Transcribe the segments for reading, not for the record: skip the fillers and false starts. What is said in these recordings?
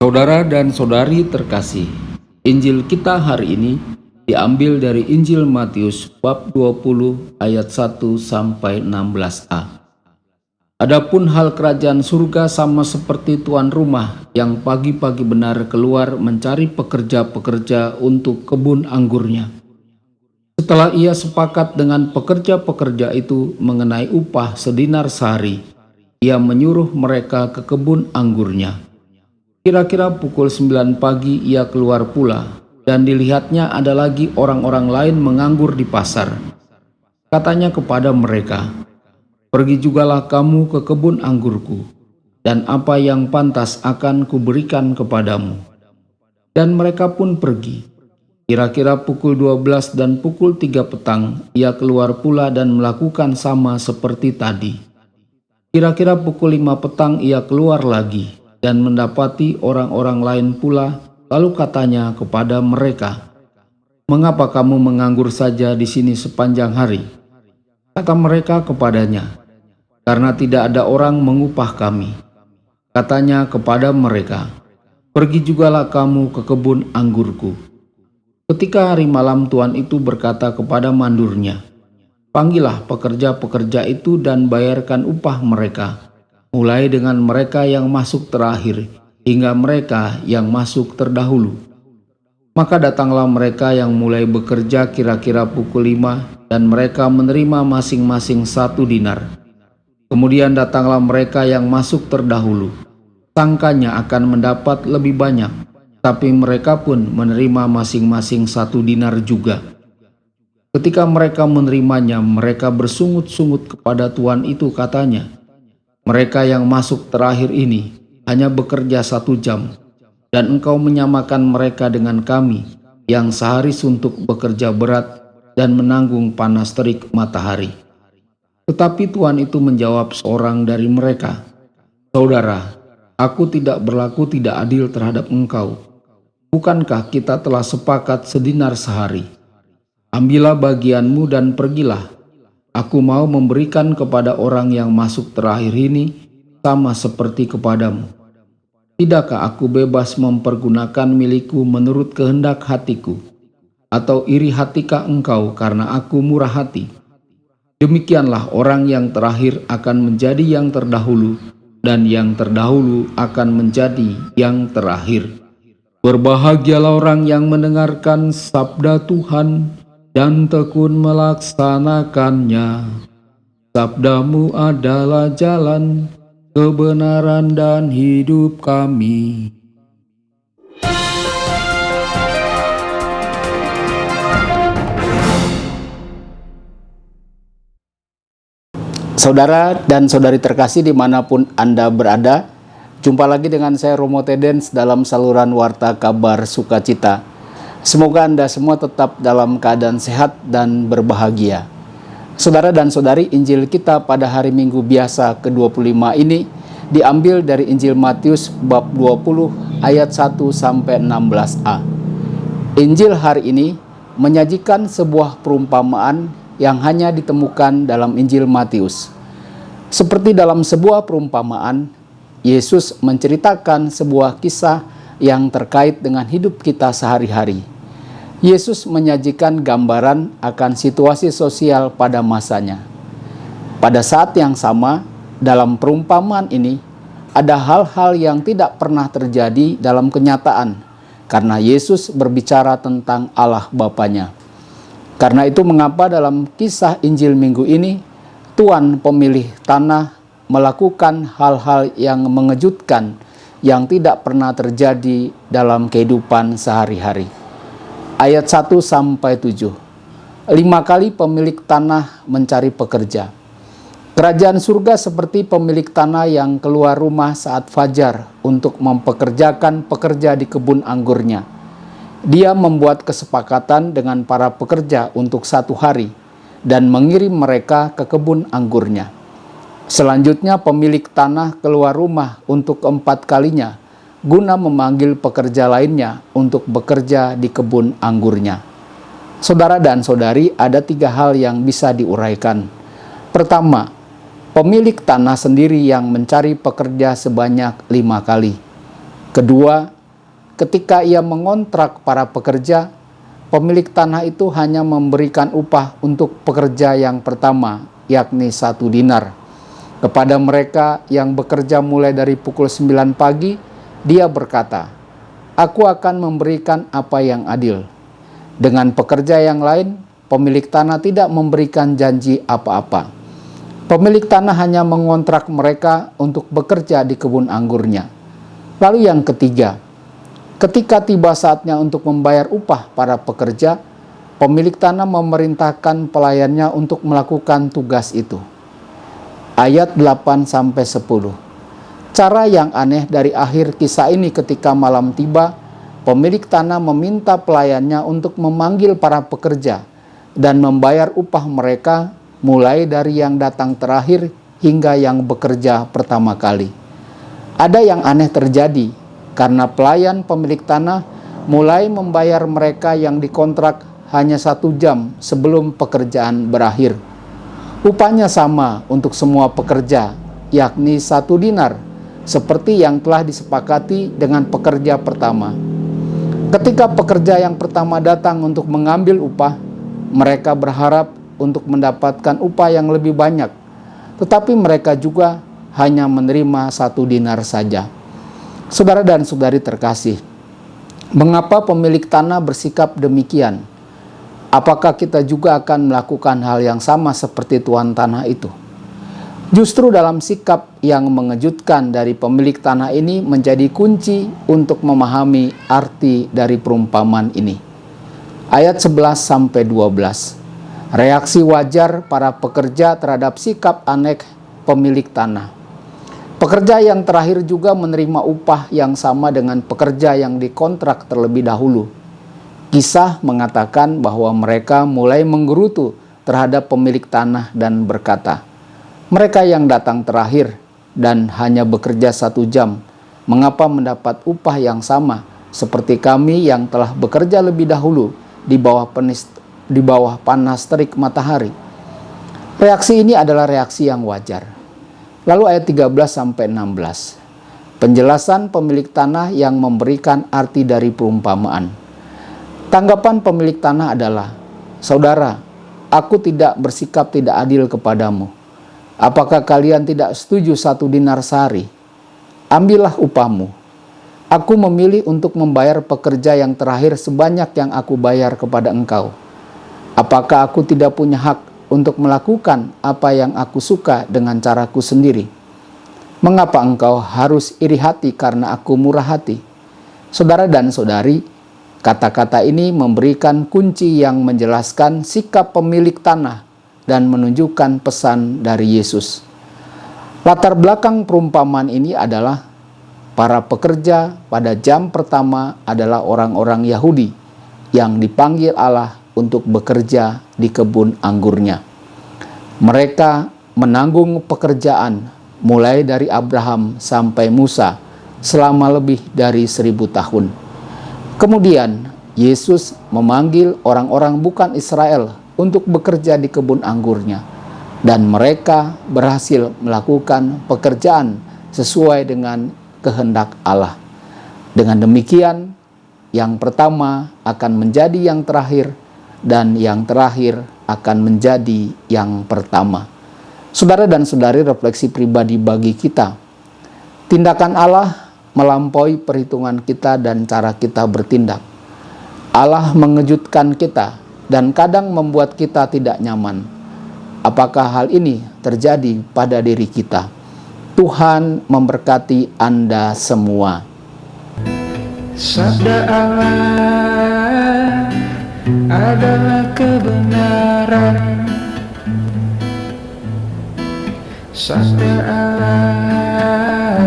Saudara dan saudari terkasih, Injil kita hari ini diambil dari Injil Matius bab 20 ayat 1 sampai 16a. Adapun hal kerajaan surga sama seperti tuan rumah yang pagi-pagi benar keluar mencari pekerja-pekerja untuk kebun anggurnya. Setelah ia sepakat dengan pekerja-pekerja itu mengenai upah sedinar sehari, ia menyuruh mereka ke kebun anggurnya. Kira-kira pukul 9 pagi ia keluar pula, dan dilihatnya ada lagi orang-orang lain menganggur di pasar. Katanya kepada mereka, "Pergi jugalah kamu ke kebun anggurku, dan apa yang pantas akan kuberikan kepadamu." Dan mereka pun pergi. Kira-kira pukul 12 dan pukul 3 petang, ia keluar pula dan melakukan sama seperti tadi. Kira-kira pukul 5 petang ia keluar lagi dan mendapati orang-orang lain pula, lalu katanya kepada mereka, "Mengapa kamu menganggur saja di sini sepanjang hari?" Kata mereka kepadanya, "Karena tidak ada orang mengupah kami." Katanya kepada mereka, "Pergi jugalah kamu ke kebun anggurku." Ketika hari malam, tuan itu berkata kepada mandurnya, "Panggillah pekerja-pekerja itu dan bayarkan upah mereka, mulai dengan mereka yang masuk terakhir hingga mereka yang masuk terdahulu." Maka datanglah mereka yang mulai bekerja kira-kira pukul 5, dan mereka menerima masing-masing 1 dinar. Kemudian datanglah mereka yang masuk terdahulu. Sangkanya akan mendapat lebih banyak, tapi mereka pun menerima masing-masing 1 dinar juga. Ketika mereka menerimanya, mereka bersungut-sungut kepada tuan itu, katanya, "Mereka yang masuk terakhir ini hanya bekerja 1 jam, dan engkau menyamakan mereka dengan kami yang sehari suntuk bekerja berat dan menanggung panas terik matahari." Tetapi tuan itu menjawab seorang dari mereka, "Saudara, aku tidak berlaku tidak adil terhadap engkau. Bukankah kita telah sepakat sedinar sehari? Ambillah bagianmu dan pergilah. Aku mau memberikan kepada orang yang masuk terakhir ini sama seperti kepadamu. Tidakkah aku bebas mempergunakan milikku menurut kehendak hatiku? Atau iri hatikah engkau karena aku murah hati?" Demikianlah orang yang terakhir akan menjadi yang terdahulu, dan yang terdahulu akan menjadi yang terakhir. Berbahagialah orang yang mendengarkan sabda Tuhan dan tekun melaksanakannya. Sabdamu adalah jalan, kebenaran dan hidup kami. Saudara dan saudari terkasih dimanapun Anda berada, jumpa lagi dengan saya Romo Tedens dalam saluran Warta Kabar Sukacita. Semoga Anda semua tetap dalam keadaan sehat dan berbahagia. Saudara dan saudari, Injil kita pada hari Minggu biasa ke-25 ini diambil dari Injil Matius bab 20 ayat 1 sampai 16a. Injil hari ini menyajikan sebuah perumpamaan yang hanya ditemukan dalam Injil Matius. Seperti dalam sebuah perumpamaan, Yesus menceritakan sebuah kisah yang terkait dengan hidup kita sehari-hari. Yesus menyajikan gambaran akan situasi sosial pada masanya. Pada saat yang sama, dalam perumpamaan ini, ada hal-hal yang tidak pernah terjadi dalam kenyataan, karena Yesus berbicara tentang Allah Bapanya. Karena itu mengapa dalam kisah Injil Minggu ini, tuan pemilik tanah melakukan hal-hal yang mengejutkan yang tidak pernah terjadi dalam kehidupan sehari-hari. Ayat 1 sampai 7. 5 kali pemilik tanah mencari pekerja. Kerajaan surga seperti pemilik tanah yang keluar rumah saat fajar untuk mempekerjakan pekerja di kebun anggurnya. Dia membuat kesepakatan dengan para pekerja untuk 1 hari dan mengirim mereka ke kebun anggurnya. Selanjutnya pemilik tanah keluar rumah untuk ke-4 kalinya guna memanggil pekerja lainnya untuk bekerja di kebun anggurnya. Saudara dan saudari, ada 3 hal yang bisa diuraikan. Pertama, pemilik tanah sendiri yang mencari pekerja sebanyak 5 kali. Kedua, ketika ia mengontrak para pekerja, pemilik tanah itu hanya memberikan upah untuk pekerja yang pertama, yakni 1 dinar. Kepada mereka yang bekerja mulai dari pukul 9 pagi, dia berkata, "Aku akan memberikan apa yang adil." Dengan pekerja yang lain, pemilik tanah tidak memberikan janji apa-apa. Pemilik tanah hanya mengontrak mereka untuk bekerja di kebun anggurnya. Lalu yang ketiga, ketika tiba saatnya untuk membayar upah para pekerja, pemilik tanah memerintahkan pelayannya untuk melakukan tugas itu. Ayat 8-10. Cara yang aneh dari akhir kisah ini, ketika malam tiba, pemilik tanah meminta pelayannya untuk memanggil para pekerja dan membayar upah mereka mulai dari yang datang terakhir hingga yang bekerja pertama kali. Ada yang aneh terjadi karena pelayan pemilik tanah mulai membayar mereka yang dikontrak hanya 1 jam sebelum pekerjaan berakhir. Upahnya sama untuk semua pekerja, yakni 1 dinar, seperti yang telah disepakati dengan pekerja pertama. Ketika pekerja yang pertama datang untuk mengambil upah, mereka berharap untuk mendapatkan upah yang lebih banyak, tetapi mereka juga hanya menerima 1 dinar saja. Saudara dan saudari terkasih, mengapa pemilik tanah bersikap demikian? Apakah kita juga akan melakukan hal yang sama seperti tuan tanah itu? Justru dalam sikap yang mengejutkan dari pemilik tanah ini menjadi kunci untuk memahami arti dari perumpamaan ini. Ayat 11-12. Reaksi wajar para pekerja terhadap sikap aneh pemilik tanah. Pekerja yang terakhir juga menerima upah yang sama dengan pekerja yang dikontrak terlebih dahulu. Kisah mengatakan bahwa mereka mulai menggerutu terhadap pemilik tanah dan berkata, "Mereka yang datang terakhir dan hanya bekerja 1 jam, mengapa mendapat upah yang sama seperti kami yang telah bekerja lebih dahulu di bawah panas terik matahari?" Reaksi ini adalah reaksi yang wajar. Lalu ayat 13-16. Penjelasan pemilik tanah yang memberikan arti dari perumpamaan. Tanggapan pemilik tanah adalah, "Saudara, aku tidak bersikap tidak adil kepadamu. Apakah kalian tidak setuju 1 dinar sehari? Ambillah upahmu. Aku memilih untuk membayar pekerja yang terakhir sebanyak yang aku bayar kepada engkau. Apakah aku tidak punya hak untuk melakukan apa yang aku suka dengan caraku sendiri? Mengapa engkau harus iri hati karena aku murah hati?" Saudara dan saudari, kata-kata ini memberikan kunci yang menjelaskan sikap pemilik tanah dan menunjukkan pesan dari Yesus. Latar belakang perumpamaan ini adalah para pekerja pada jam pertama adalah orang-orang Yahudi yang dipanggil Allah untuk bekerja di kebun anggurnya. Mereka menanggung pekerjaan mulai dari Abraham sampai Musa selama lebih dari 1000 tahun. Kemudian Yesus memanggil orang-orang bukan Israel untuk bekerja di kebun anggurnya, dan mereka berhasil melakukan pekerjaan sesuai dengan kehendak Allah. Dengan demikian, yang pertama akan menjadi yang terakhir, dan yang terakhir akan menjadi yang pertama. Saudara dan saudari, refleksi pribadi bagi kita. Tindakan Allah melampaui perhitungan kita dan cara kita bertindak. Allah mengejutkan kita dan kadang membuat kita tidak nyaman. Apakah hal ini terjadi pada diri kita? Tuhan memberkati Anda semua. Sabda Allah adalah kebenaran. Sabda Allah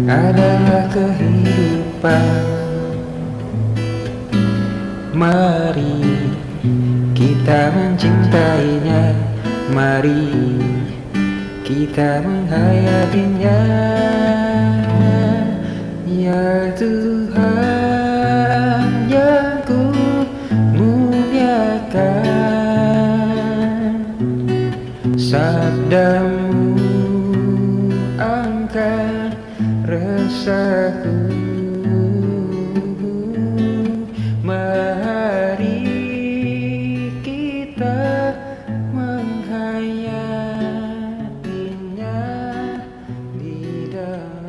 adalah kehidupan. Mari kita mencintainya, mari kita menghayatinya. Ya Tuhan yang ku muliakan, sabdamu angkat resahku. indah.